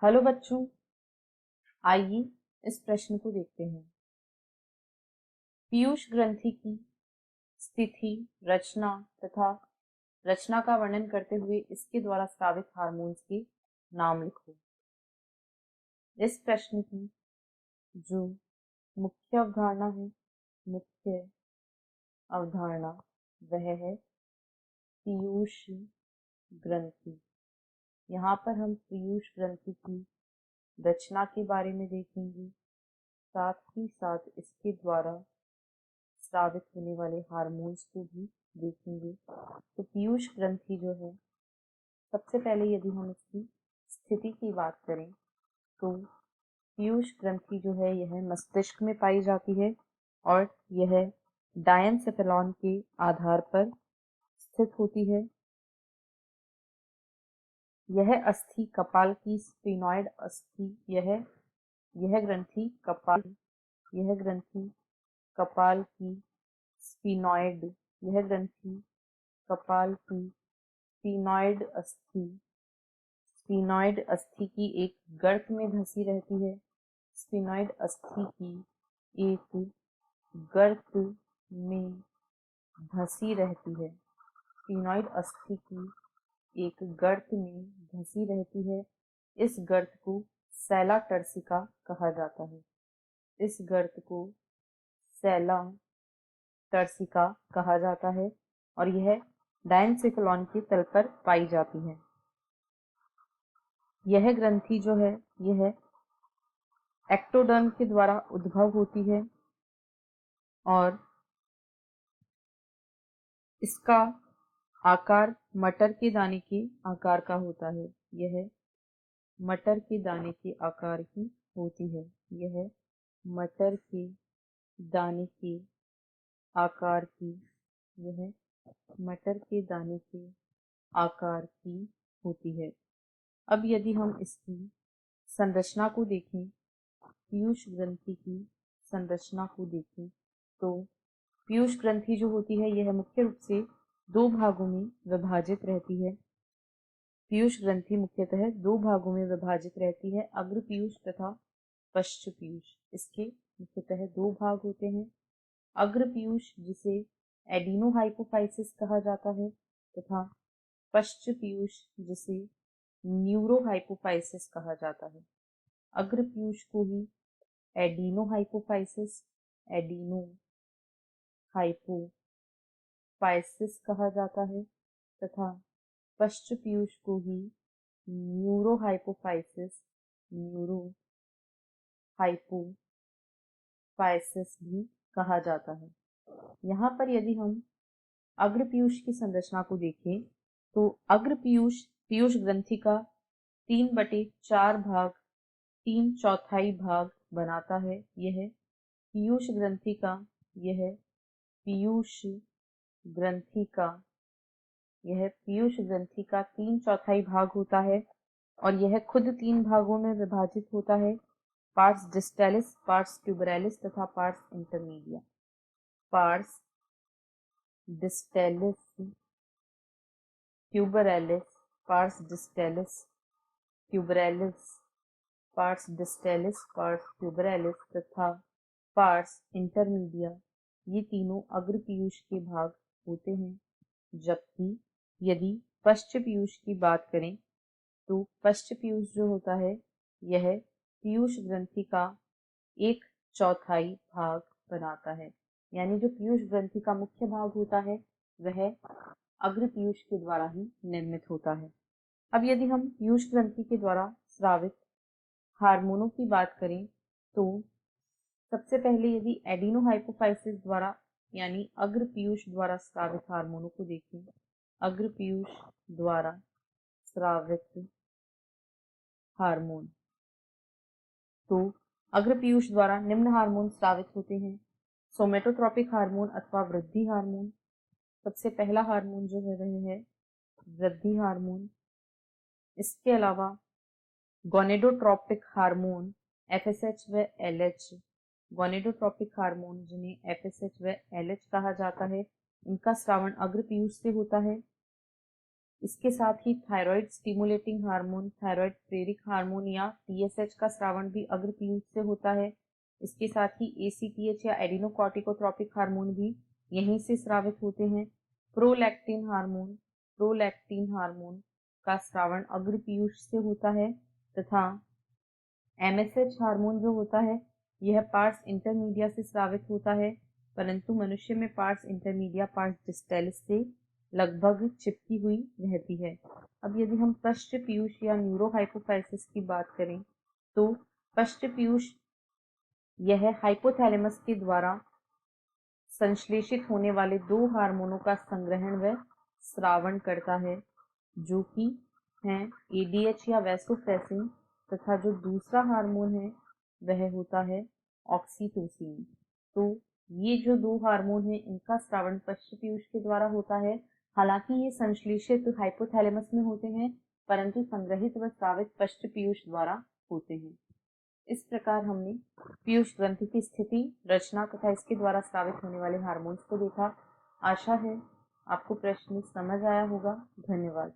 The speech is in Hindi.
हेलो बच्चों, आइए इस प्रश्न को देखते हैं। पीयूष ग्रंथि की स्थिति, रचना तथा रचना का वर्णन करते हुए इसके द्वारा स्रावित हार्मोन्स के नाम लिखो। इस प्रश्न की जो मुख्य अवधारणा है, मुख्य अवधारणा वह है पीयूष ग्रंथि। यहाँ पर हम पीयूष ग्रंथि की रचना के बारे में देखेंगे, साथ ही साथ इसके द्वारा स्रावित होने वाले हार्मोन्स को भी देखेंगे। तो पीयूष ग्रंथि जो है, सबसे पहले यदि हम इसकी स्थिति की बात करें तो पीयूष ग्रंथि जो है यह मस्तिष्क में पाई जाती है और यह डायनसेफेलॉन के आधार पर स्थित होती है। यह अस्थि कपाल की स्फीनॉइड अस्थि यह ग्रंथि कपाल की स्फीनॉइड यह ग्रंथि कपाल की स्फीनॉइड अस्थि की एक गर्त में धंसी रहती है। स्फीनॉइड अस्थि की एक गर्त में धंसी रहती है। स्फीनॉइड अस्थि की एक गर्त में धंसी रहती है। इस गर्त को सैला टर्सिका कहा जाता है। इस गर्त को सैला टर्सिका कहा जाता है और यह डायनसेफेलॉन के तल पर पाई जाती है। यह ग्रंथि जो है यह एक्टोडर्म के द्वारा उद्भव होती है और इसका आकार मटर के दाने के आकार का होता है। यह मटर के दाने के आकार की होती है। यह मटर के दाने के आकार की यह मटर के दाने के आकार की होती है। अब यदि हम इसकी संरचना को देखें, पीयूष ग्रंथि की संरचना को देखें तो पीयूष ग्रंथि जो होती है यह मुख्य रूप से दो भागों में विभाजित रहती है। पीयूष ग्रंथि मुख्यतः दो भागों में विभाजित रहती है, अग्र पीयूष तथा पश्च पीयूष। इसके मुख्यतः दो भाग होते हैं। अग्र पीयूष जिसे एडिनोहाइपोफाइसिस कहा जाता है तथा पश्च पीयूष जिसे न्यूरोहाइपोफाइसिस कहा जाता है। अग्र पीयूष को ही एडिनोहाइपोफाइसिस कहा जाता है तथा पश्च पीयूष को ही न्यूरोहाइपोफाइसिस भी कहा जाता है। यहाँ पर यदि हम अग्र पीयूष की संरचना को देखें तो अग्र पीयूष पीयूष ग्रंथि का 3/4 भाग 3/4 भाग बनाता है। यह पीयूष ग्रंथि का यह पीयूष ग्रंथि का 3/4 भाग होता है और यह खुद 3 भागों में विभाजित होता है, पार्स डिस्टेलिस, पार्स ट्यूबरैलिस तथा pars intermedia. Pars distalis, tuberalis, pars distalis, tuberalis तथा पार्स इंटरमीडिया, ये तीनों अग्र पीयूष के भाग होते हैं। जबकि यदि पश्च पीयूष की बात करें तो पश्च पीयूष जो होता है यह पीयूष ग्रंथि का 1/4 भाग बनाता है। यानी जो पीयूष ग्रंथि का मुख्य भाग होता है वह अग्र पीयूष के द्वारा ही निर्मित होता है। अब यदि हम पीयूष ग्रंथि के द्वारा स्रावित हार्मोनों की बात करें तो सबसे पहले यदि एडिनोहाइपोफाइसिस द्वारा यानी अग्र पीयूष द्वारा स्रावित हार्मोनों को देखें, अग्र पीयूष द्वारा स्रावित हार्मोन, तो अग्र पीयूष द्वारा निम्न हार्मोन स्रावित होते हैं। सोमेटोट्रोपिक हार्मोन अथवा वृद्धि हार्मोन। सबसे पहला हार्मोन जो है वह है वृद्धि हार्मोन। इसके अलावा गोनेडोट्रोपिक हार्मोन एफएसएच व एलएच, गोनेडोट्रोपिक हार्मोन जिन्हें एफएसएच व एलएच कहा जाता है, इनका स्रावण अग्र पीयूष से होता है। इसके साथ ही थायराइड स्टिमुलेटिंग हार्मोन, थायराइड प्रेरक हार्मोन या TSH का स्रावण भी अग्र पीयूष से होता है। इसके साथ ही ACTH या एडिनोकॉर्टिकोट्रोपिक हार्मोन भी यहीं से स्रावित होते हैं। प्रोलैक्टिन हार्मोन का स्रावण अग्र पीयूष से होता है तथा MSH हार्मोन जो होता है यह पार्स इंटरमीडिया से स्रावित होता है, परंतु मनुष्य में पार्स इंटरमीडिया पार्स डिस्टेलिस से लगभग चिपकी हुई रहती है। अब यदि हम पश्च पीयूष या न्यूरोहाइपोफाइसिस की बात करें तो पश्च पीयूष यह हाइपोथैलेमस के द्वारा संश्लेषित होने वाले दो हार्मोनों का संग्रहण व स्रावण करता है, जो कि हैं ADH या वैसोप्रेसिन, तथा जो दूसरा हार्मोन है वह होता है ऑक्सीटोसिन। तो ये जो दो हार्मोन हैं इनका स्रावण पश्च पीयूष के द्वारा होता है। हालांकि ये संश्लेषित हाइपोथैलेमस में होते हैं, परंतु संग्रहित व स्रावित पश्च पीयूष द्वारा होते हैं। इस प्रकार हमने पीयूष ग्रंथि की स्थिति, रचना तथा इसके द्वारा स्रावित होने वाले हार्मोन्स को देखा। आशा है आपको प्रश्न समझ आया होगा। धन्यवाद।